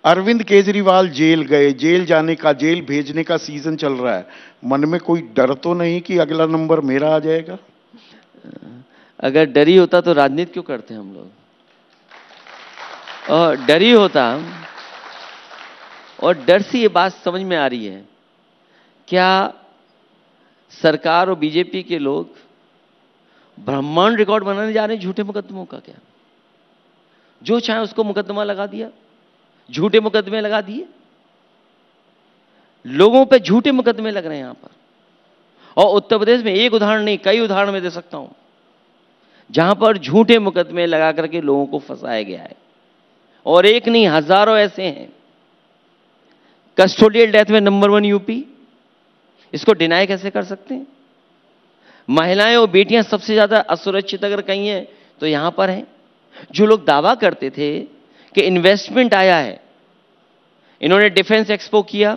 Arvind Kejriwal jail गए, jail जाने का, जेल भेजने का सीजन चल रहा है। मन में कोई डर तो नहीं कि अगला नंबर मेरा आ जाएगा? अगर डर ही होता तो राजनीति क्यों करते हम लोग? और डर ही होता, और डर से ये बात समझ में आ रही है, क्या सरकार और बीजेपी के लोग ब्रह्मांड रिकॉर्ड बनाने जा रहे हैं झूठे मुकदमों का? क्या जो चाहे उसको मुकदमा लगा दिया, झूठे मुकदमे लगा दिए, लोगों पे झूठे मुकदमे लग रहे हैं यहां पर। और उत्तर प्रदेश में एक उदाहरण नहीं, कई उदाहरण मैं दे सकता हूं जहां पर झूठे मुकदमे लगा करके लोगों को फंसाया गया है, और एक नहीं हजारों ऐसे हैं। कस्टोडियल डेथ में नंबर 1 यूपी, इसको डिनाई कैसे कर सकते हैं? महिलाएं और बेटियां सबसे ज्यादा असुरक्षित अगर कहीं है तो यहां पर हैं। जो लोग दावा करते थे कि इन्वेस्टमेंट आया है, इन्होंने डिफेंस एक्सपो किया,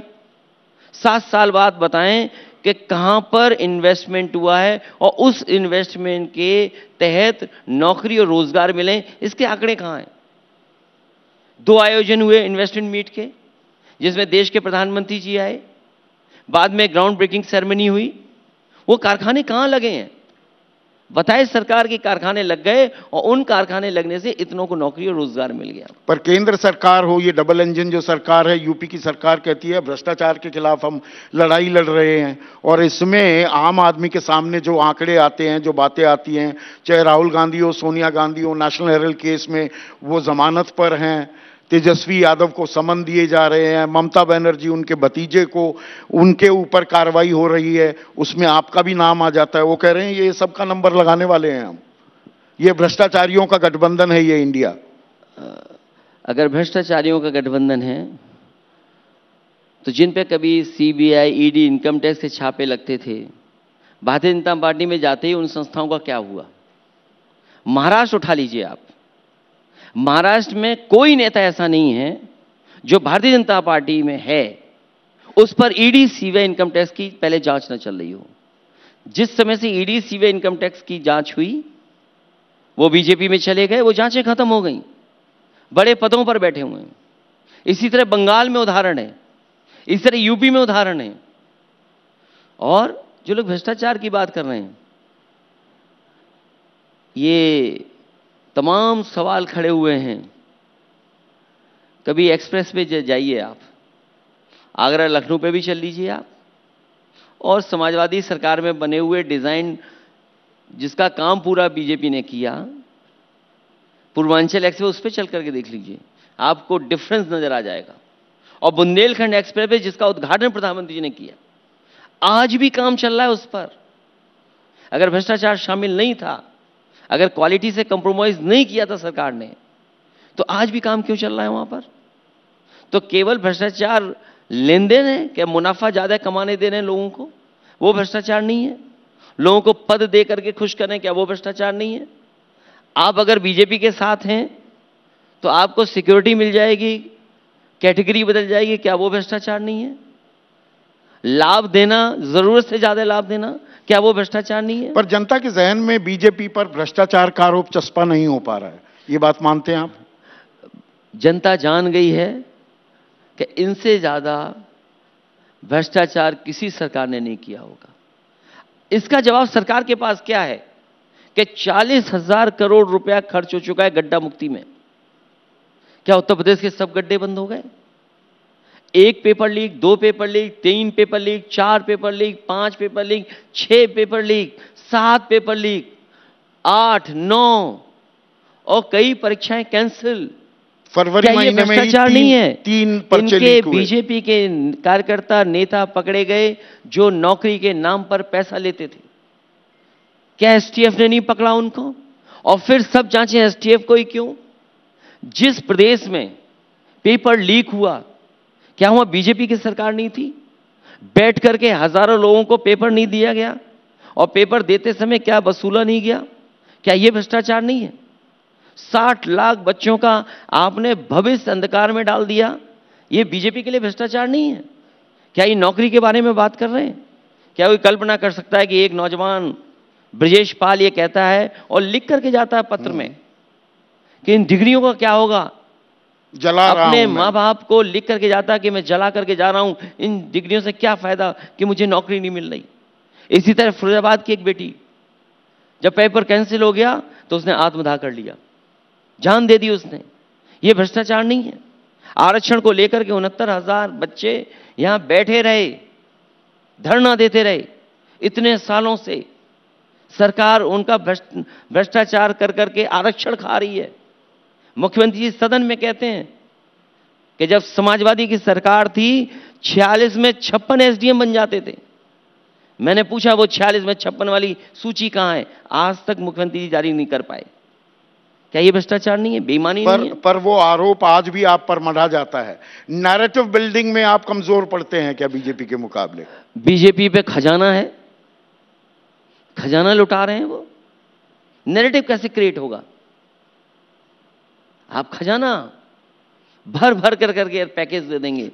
7 साल बाद बताएं कि कहां पर इन्वेस्टमेंट हुआ है और उस इन्वेस्टमेंट के तहत नौकरी और रोजगार मिले, इसके आंकड़े कहां हैं? 2 आयोजन हुए इन्वेस्टमेंट मीट के, जिसमें देश के प्रधानमंत्री जी आए, बाद में ग्राउंड ब्रेकिंग सेरेमनी हुई। वो कारखाने कहां लगे हैं? बताए सरकार के कारखाने लग गए, और उन कारखाने लगने से इतनों को नौकरी और रोजगार मिल गया। पर केंद्र सरकार हो, ये डबल इंजन जो सरकार है, यूपी की सरकार कहती है भ्रष्टाचार के खिलाफ हम लड़ाई लड़ रहे हैं, और इसमें आम आदमी के सामने जो आंकड़े आते हैं, जो बातें आती हैं, चाहे राहुल गांधी हो, सोनिया गांधी हो, नेशनल हेराल्ड केस में वो जमानत पर हैं, तेजस्वी यादव को समन दिए जा रहे हैं, ममता बनर्जी उनके भतीजे को, उनके ऊपर कार्रवाई हो रही है, उसमें आपका भी नाम आ जाता है। वो कह रहे हैं ये सबका नंबर लगाने वाले हैं हम, ये भ्रष्टाचारियों का गठबंधन है ये इंडिया। अगर भ्रष्टाचारियों का गठबंधन है तो जिन पे कभी सीबीआई, ईडी, इनकम टैक्स के छापे लगते थे, भारतीय जनता पार्टी में जाते ही उन संस्थाओं का क्या हुआ? महाराष्ट्र उठा लीजिए आप, महाराष्ट्र में कोई नेता ऐसा नहीं है जो भारतीय जनता पार्टी में है उस पर ईडी, सीबीआई, इनकम टैक्स की पहले जांच न चल रही हो। जिस समय से ईडी, सीबीआई, इनकम टैक्स की जांच हुई, वो बीजेपी में चले गए, वो जांचें खत्म हो गई, बड़े पदों पर बैठे हुए हैं। इसी तरह बंगाल में उदाहरण है, इसी तरह यूपी में उदाहरण है। और जो लोग भ्रष्टाचार की बात कर रहे हैं, ये तमाम सवाल खड़े हुए हैं। कभी एक्सप्रेस पे जाइए आप, आगरा लखनऊ पे भी चल लीजिए आप, और समाजवादी सरकार में बने हुए डिजाइन जिसका काम पूरा बीजेपी ने किया, पूर्वांचल एक्सप्रेस, उस पर चल करके देख लीजिए, आपको डिफरेंस नजर आ जाएगा। और बुंदेलखंड एक्सप्रेस पे जिसका उद्घाटन प्रधानमंत्री जी ने किया, आज भी काम चल रहा है उस पर। अगर भ्रष्टाचार शामिल नहीं था, अगर क्वालिटी से कंप्रोमाइज नहीं किया था सरकार ने, तो आज भी काम क्यों चल रहा है वहां पर? तो केवल भ्रष्टाचार लेन देन है क्या? मुनाफा ज्यादा कमाने दे रहे हैं लोगों को, वो भ्रष्टाचार नहीं है? लोगों को पद दे करके खुश करें, क्या वो भ्रष्टाचार नहीं है? आप अगर बीजेपी के साथ हैं तो आपको सिक्योरिटी मिल जाएगी, कैटेगरी बदल जाएगी, क्या वो भ्रष्टाचार नहीं है? लाभ देना, जरूरत से ज्यादा लाभ देना, क्या वो भ्रष्टाचार नहीं है? पर जनता के जहन में बीजेपी पर भ्रष्टाचार का आरोप चस्पा नहीं हो पा रहा है, ये बात मानते हैं आप? जनता जान गई है कि इनसे ज्यादा भ्रष्टाचार किसी सरकार ने नहीं किया होगा। इसका जवाब सरकार के पास क्या है कि 40,000 करोड़ रुपया खर्च हो चुका है गड्ढा मुक्ति में। क्या उत्तर प्रदेश के सब गड्ढे बंद हो गए? 1 paper leak, 2 paper leak, 3 paper leak, 4 paper leak, 5 paper leak, 6 paper leak, 7 paper leak, 8, 9, और कई परीक्षाएं कैंसिल। फरवरी महीने में भ्रष्टाचार नहीं है? 3 पर्चे इनके लीक हुए। बीजेपी के कार्यकर्ता, नेता पकड़े गए जो नौकरी के नाम पर पैसा लेते थे। क्या एसटीएफ ने नहीं पकड़ा उनको? और फिर सब जांचें एसटीएफ को ही क्यों? जिस प्रदेश में पेपर लीक हुआ, क्या वहां बीजेपी की सरकार नहीं थी? बैठ करके हजारों लोगों को पेपर नहीं दिया गया, और पेपर देते समय क्या वसूला नहीं गया? क्या यह भ्रष्टाचार नहीं है? 60 लाख बच्चों का आपने भविष्य अंधकार में डाल दिया, यह बीजेपी के लिए भ्रष्टाचार नहीं है? क्या ये नौकरी के बारे में बात कर रहे हैं? क्या कोई कल्पना कर सकता है कि एक नौजवान ब्रजेश पाल ये कहता है और लिख करके जाता है पत्र में कि इन डिग्रियों का क्या होगा? जला रहा अपने हूं मैं। माँ बाप को लिख करके जाता कि मैं जला करके जा रहा हूं, इन डिग्रियों से क्या फायदा कि मुझे नौकरी नहीं मिल रही। इसी तरह फिरोजाबाद की एक बेटी, जब पेपर कैंसिल हो गया तो उसने आत्मदाह कर लिया, जान दे दी उसने। यह भ्रष्टाचार नहीं है? आरक्षण को लेकर के 69,000 बच्चे यहां बैठे रहे, धरना देते रहे, इतने सालों से सरकार उनका भ्रष्टाचार कर करके आरक्षण खा रही है। मुख्यमंत्री जी सदन में कहते हैं कि जब समाजवादी की सरकार थी 46 में 56 एसडीएम बन जाते थे। मैंने पूछा वो 46 में 56 वाली सूची कहां है? आज तक मुख्यमंत्री जी जारी नहीं कर पाए। क्या ये भ्रष्टाचार नहीं है, बेईमानी नहीं है? पर वो आरोप आज भी आप पर मढ़ा जाता है। नैरेटिव बिल्डिंग में आप कमजोर पड़ते हैं क्या बीजेपी के मुकाबले? बीजेपी पे खजाना है, खजाना लुटा रहे हैं वो, नैरेटिव कैसे क्रिएट होगा? आप खजाना भर भर कर करके पैकेज दे देंगे।